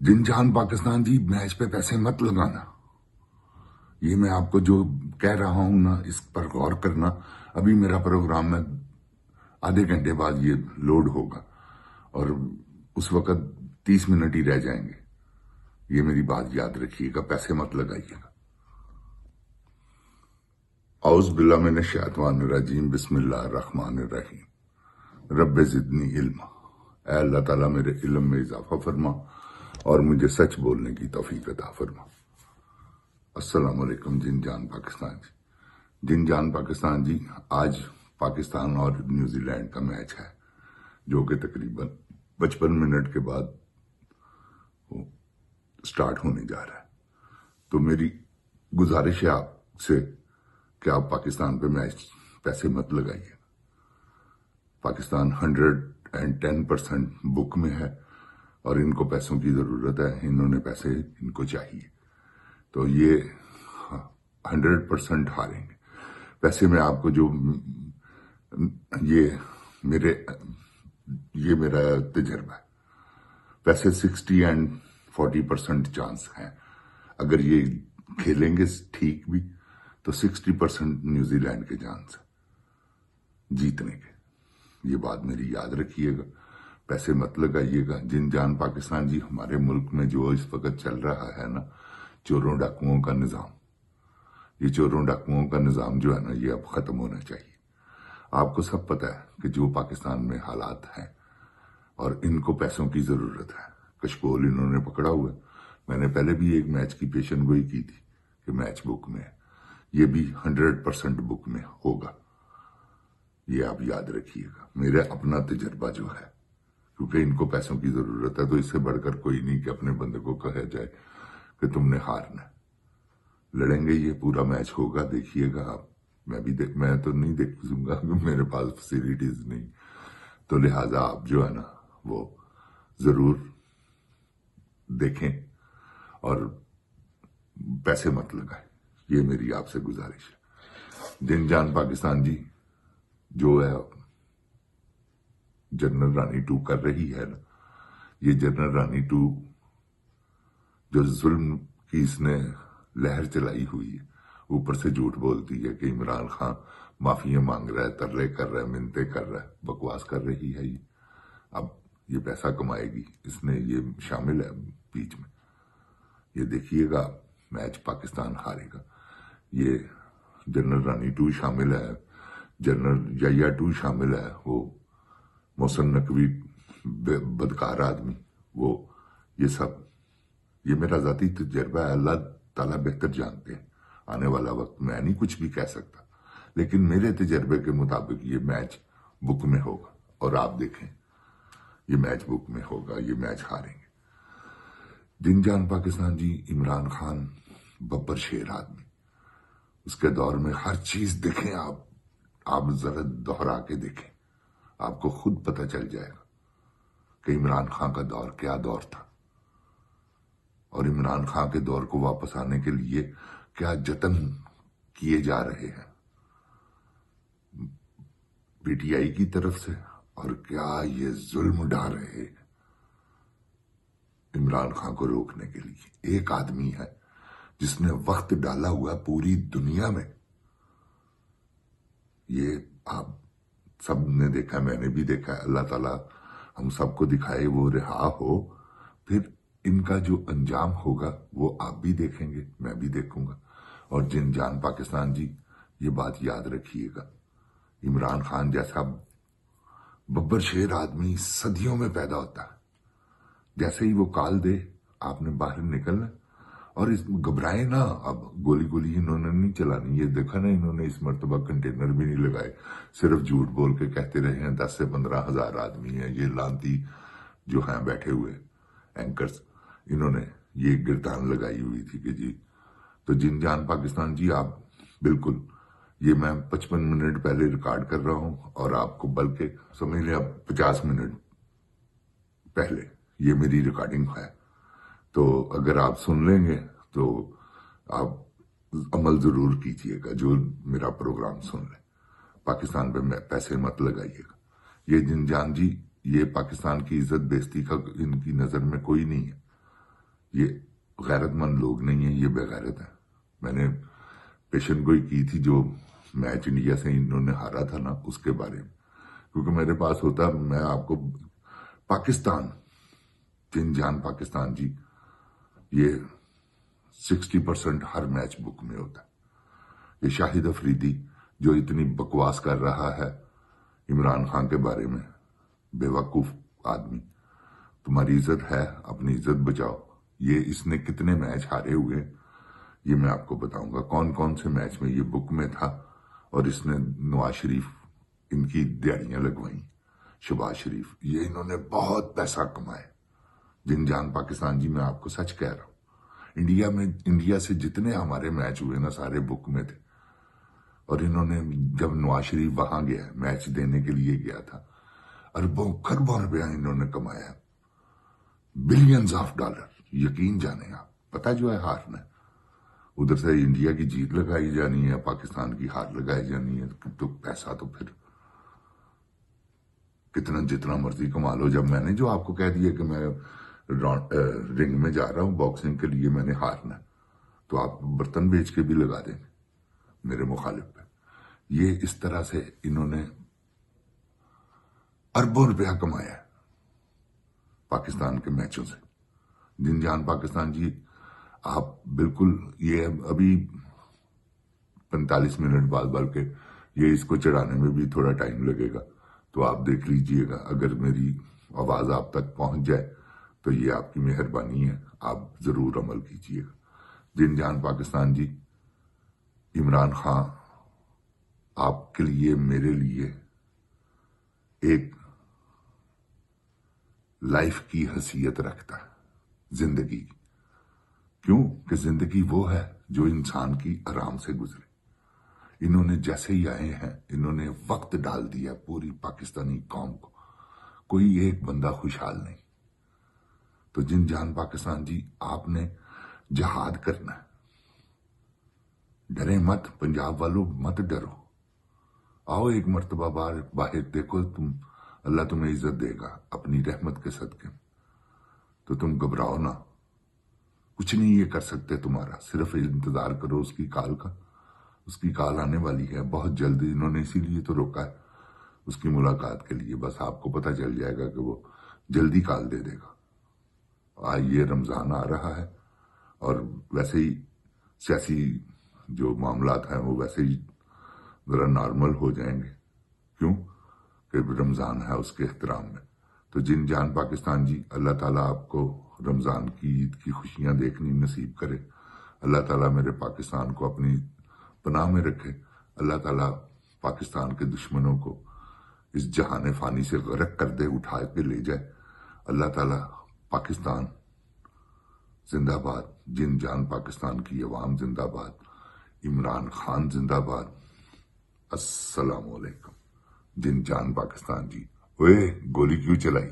जिन जान पाकिस्तान जी, मैच पे पैसे मत लगाना। ये मैं आपको जो कह रहा हूं ना, इस पर गौर करना। अभी मेरा प्रोग्राम में आधे घंटे बाद ये लोड होगा और उस वक्त 30 मिनट ही रह जाएंगे। ये मेरी बात याद रखिएगा, पैसे मत लगाइएगा। औज़ बिल्लाह मिनश शैतानिर रजीम, बिस्मिल्लाहिर रहमानिर रहीम। रब्बे ज़िदनी इल्मा। ऐ अल्लाह ताला मेरे इल्म में इजाफा फरमा और मुझे सच बोलने की तौफीक अता फरमा। अस्सलाम वालेकुम जिन जान पाकिस्तान जी। जिन जान पाकिस्तान जी, आज पाकिस्तान और न्यूजीलैंड का मैच है जो कि तकरीबन 55 मिनट के बाद स्टार्ट होने जा रहा है। तो मेरी गुजारिश है आपसे कि आप पाकिस्तान पे मैच पैसे मत लगाइए। पाकिस्तान 110% बुक में है और इनको पैसों की जरूरत है, इन्होंने पैसे इनको चाहिए, तो ये 100% हारेंगे। वैसे मैं आपको जो ये मेरा तजर्बा है, वैसे 60 एंड 40% चांस हैं। अगर ये खेलेंगे ठीक भी तो 60% न्यूजीलैंड के चांस है जीतने के। ये बात मेरी याद रखिएगा, पैसे मत लगाइएगा। जिन जान पाकिस्तान जी, हमारे मुल्क में जो इस वक्त चल रहा है ना, चोरों डाकुओं का निज़ाम, ये चोरों डाकुओं का निज़ाम जो है ना, ये अब ख़त्म होना चाहिए। आपको सब पता है कि जो पाकिस्तान में हालात हैं और इनको पैसों की ज़रूरत है। कशकोल इन्होंने पकड़ा हुआ है। मैंने पहले भी एक मैच की पेशन गोई की थी कि मैच बुक में है, ये भी 100% बुक में होगा। ये आप याद रखिएगा, मेरा अपना तजर्बा जो है, क्योंकि इनको पैसों की जरूरत है। तो इससे बढ़कर कोई नहीं कि अपने बंदे को कहा जाए कि तुमने हारना। लड़ेंगे, ये पूरा मैच होगा, देखिएगा आप। मैं तो नहीं देखूंगा, मेरे पास फैसिलिटीज नहीं, तो लिहाजा आप जो है ना वो जरूर देखें और पैसे मत लगाएं। ये मेरी आपसे गुजारिश है। जिन जान पाकिस्तान जी, जो है जनरल रानी 2 कर रही है ना, ये जनरल रानी 2 जो जुल्म की इसने लहर चलाई हुई है, ऊपर से झूठ बोलती है कि इमरान खान माफिया मांग रहा है, तरले कर रहा है, मिन्नतें कर रहा है, बकवास कर रही है ये। अब ये पैसा कमाएगी, इसने ये शामिल है बीच में। ये देखिएगा, मैच पाकिस्तान हारेगा। ये जनरल रानी 2 शामिल है, जनरल याया 2 शामिल है, वो मोहसिन नकवी बदकार आदमी, वो ये सब, ये मेरा जाती तजर्बा है। अल्लाह ताला बेहतर जानते हैं आने वाला वक्त, मैं नहीं कुछ भी कह सकता, लेकिन मेरे तजर्बे के मुताबिक ये मैच बुक में होगा और आप देखें, ये मैच बुक में होगा, ये मैच हारेंगे। जिन जान पाकिस्तान जी, इमरान खान बब्बर शेर आदमी, उसके दौर में हर चीज देखें आप जरा दोहरा के देखें, आपको खुद पता चल जाएगा कि इमरान खान का दौर क्या दौर था और इमरान खान के दौर को वापस आने के लिए क्या जतन किए जा रहे हैं पीटीआई की तरफ से, और क्या ये जुल्म डाल रहे हैं इमरान खान को रोकने के लिए। एक आदमी है जिसने वक्त डाला हुआ पूरी दुनिया में, ये आप सब ने देखा, मैंने भी देखा, अल्लाह ताला हम सबको दिखाए वो रिहा हो, फिर इनका जो अंजाम होगा वो आप भी देखेंगे, मैं भी देखूंगा। और जिन जान पाकिस्तान जी, ये बात याद रखिएगा, इमरान खान जैसा बब्बर शेर आदमी सदियों में पैदा होता है। जैसे ही वो कॉल दे, आपने बाहर निकलना और इस घबराए ना। अब गोली इन्होंने नहीं चलानी, ये देखा ना, इन्होंने इस मर्तबा कंटेनर भी नहीं लगाए, सिर्फ झूठ बोल के कहते रहे हैं 10 से 15 हजार आदमी हैं। ये लांती जो हैं बैठे हुए एंकर्स, इन्होंने ये गिरदान लगाई हुई थी कि जी। तो जिन जान पाकिस्तान जी, आप बिल्कुल, ये मैं 55 मिनट पहले रिकॉर्ड कर रहा हूं और आपको बल्कि समझ लें अब 50 मिनट पहले ये मेरी रिकॉर्डिंग है। तो अगर आप सुन लेंगे तो आप अमल जरूर कीजिएगा, जो मेरा प्रोग्राम सुन ले। पाकिस्तान पे पैसे मत लगाइएगा। ये जिन जान जी, ये पाकिस्तान की इज्जत बेइज्जती का इनकी नजर में कोई नहीं है। یہ غیرت مند لوگ نہیں ہیں، یہ بے غیرت ہیں۔ میں نے پیشن گوئی کی تھی جو میچ انڈیا سے انہوں نے ہارا تھا نا، اس کے بارے میں، کیونکہ میرے پاس ہوتا، میں آپ کو پاکستان، جن جان پاکستان جی، یہ 60% ہر میچ بک میں ہوتا ہے۔ یہ شاہد افریدی جو اتنی بکواس کر رہا ہے عمران خان کے بارے میں، بے وقوف آدمی، تمہاری عزت ہے، اپنی عزت بچاؤ۔ یہ اس نے کتنے میچ ہارے ہوئے یہ میں آپ کو بتاؤں گا، کون کون سے میچ میں یہ بک میں تھا، اور اس نے نواز شریف ان کی دیاڑیاں لگوائیں، شہباز شریف، یہ انہوں نے بہت پیسہ کمایا۔ جن جان پاکستان جی، میں آپ کو سچ کہہ رہا ہوں، انڈیا سے جتنے ہمارے میچ ہوئے نا، سارے بک میں تھے۔ اور انہوں نے جب نواز شریف وہاں گیا، میچ دینے کے لیے گیا تھا، اربوں خربوں روپیہ انہوں نے کمایا، بلینز آف ڈالر، یقین جانیں آپ۔ پتہ جو ہے ہارنا ہے، ادھر سے انڈیا کی جیت لگائی جانی ہے، پاکستان کی ہار لگائی جانی ہے، تو پیسہ تو پھر کتنا جتنا مرضی کما لو۔ جب میں نے جو آپ کو کہہ دیا کہ میں رنگ میں جا رہا ہوں باکسنگ کے لیے، میں نے ہارنا، تو آپ برتن بیچ کے بھی لگا دیں گے میرے مخالف پہ۔ یہ اس طرح سے انہوں نے اربوں روپیہ کمایا ہے پاکستان کے میچوں سے۔ جن جان پاکستان جی، آپ بالکل، یہ ابھی 45 منٹ بعد، بلکہ یہ اس کو چڑھانے میں بھی تھوڑا ٹائم لگے گا، تو آپ دیکھ لیجئے گا۔ اگر میری آواز آپ تک پہنچ جائے تو یہ آپ کی مہربانی ہے، آپ ضرور عمل کیجئے گا۔ جن جان پاکستان جی، عمران خان آپ کے لیے، میرے لیے ایک لائف کی حیثیت رکھتا ہے، زندگی کی۔ کیوں کہ زندگی وہ ہے جو انسان کی آرام سے گزرے۔ انہوں نے جیسے ہی آئے ہیں، انہوں نے وقت ڈال دیا پوری پاکستانی قوم کو، کوئی ایک بندہ خوشحال نہیں۔ تو جن جان پاکستان جی، آپ نے جہاد کرنا ہے، ڈرے مت، پنجاب والوں مت ڈرو، آؤ ایک مرتبہ باہر دیکھو، اللہ تمہیں عزت دے گا اپنی رحمت کے صدقے، تو تم گھبراؤ نہ، کچھ نہیں یہ کر سکتے تمہارا، صرف انتظار کرو اس کی کال کا۔ اس کی کال آنے والی ہے بہت جلدی، انہوں نے اسی لیے تو روکا ہے اس کی ملاقات کے لیے، بس آپ کو پتہ چل جائے گا کہ وہ جلدی کال دے دے گا۔ یہ رمضان آ رہا ہے، اور ویسے ہی سیاسی جو معاملات ہیں وہ ویسے ہی ذرا نارمل ہو جائیں گے، کیوں کہ رمضان ہے، اس کے احترام میں۔ تو جن جان پاکستان جی، اللہ تعالیٰ آپ کو رمضان کی عید کی خوشیاں دیکھنی نصیب کرے، اللہ تعالیٰ میرے پاکستان کو اپنی پناہ میں رکھے، اللہ تعالیٰ پاکستان کے دشمنوں کو اس جہان فانی سے غرق کر دے، اٹھا کے لے جائے، اللہ تعالیٰ پاکستان زندہ باد، جن جان پاکستان کی عوام زندہ باد، عمران خان زندہ باد۔ السلام علیکم۔ جن جان پاکستان جی، اوے گولی کیوں چلائی؟